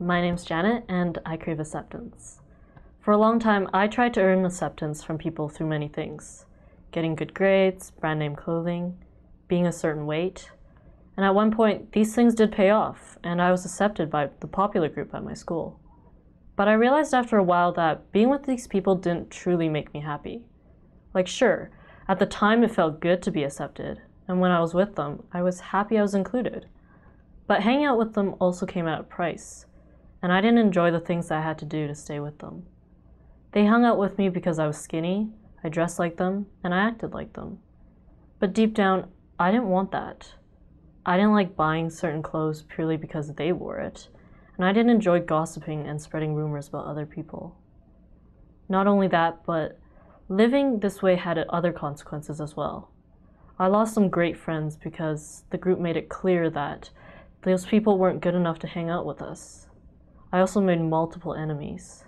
My name's Janet, and I crave acceptance. For a long time, I tried to earn acceptance from people through many things. Getting good grades, brand name clothing, being a certain weight. And at one point, these things did pay off, and I was accepted by the popular group at my school. But I realized after a while that being with these people didn't truly make me happy. Like, sure, at the time it felt good to be accepted, and when I was with them, I was happy I was included. But hanging out with them also came at a price, and I didn't enjoy the things I had to do to stay with them. They hung out with me because I was skinny, I dressed like them, and I acted like them. But deep down, I didn't want that. I didn't like buying certain clothes purely because they wore it, and I didn't enjoy gossiping and spreading rumors about other people. Not only that, but living this way had other consequences as well. I lost some great friends because the group made it clear that those people weren't good enough to hang out with us. I also made multiple enemies.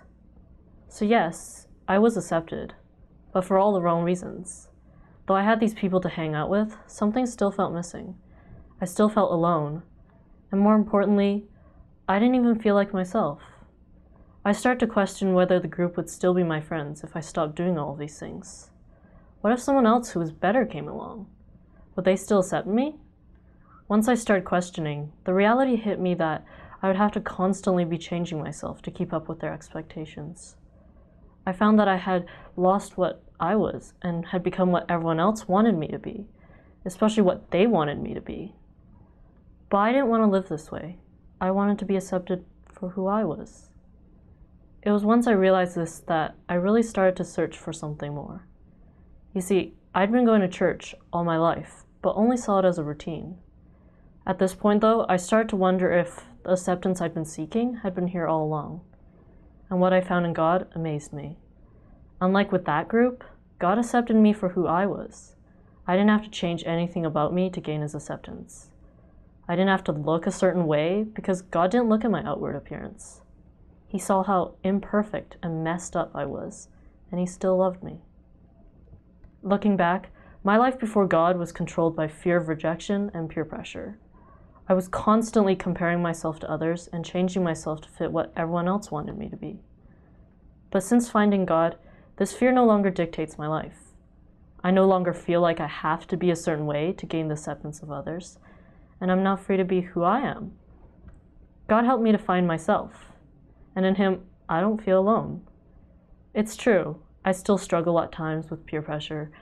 So yes, I was accepted, but for all the wrong reasons. Though I had these people to hang out with, something still felt missing. I still felt alone, and more importantly, I didn't even feel like myself. I started to question whether the group would still be my friends if I stopped doing all of these things. What if someone else who was better came along? Would they still accept me? Once I started questioning, the reality hit me that I would have to constantly be changing myself to keep up with their expectations. I found that I had lost what I was and had become what everyone else wanted me to be, especially what they wanted me to be. But I didn't want to live this way. I wanted to be accepted for who I was. It was once I realized this that I really started to search for something more. You see, I'd been going to church all my life, but only saw it as a routine. At this point, though, I started to wonder if the acceptance I'd been seeking had been here all along. And what I found in God amazed me. Unlike with that group, God accepted me for who I was. I didn't have to change anything about me to gain His acceptance. I didn't have to look a certain way because God didn't look at my outward appearance. He saw how imperfect and messed up I was, and He still loved me. Looking back, my life before God was controlled by fear of rejection and peer pressure. I was constantly comparing myself to others and changing myself to fit what everyone else wanted me to be. But since finding God, this fear no longer dictates my life. I no longer feel like I have to be a certain way to gain the acceptance of others, and I'm now free to be who I am. God helped me to find myself, and in Him, I don't feel alone. It's true, I still struggle at times with peer pressure,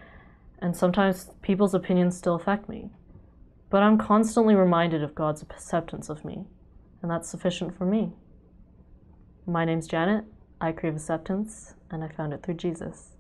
and sometimes people's opinions still affect me. But I'm constantly reminded of God's acceptance of me, and that's sufficient for me. My name's Janet, I crave acceptance, and I found it through Jesus.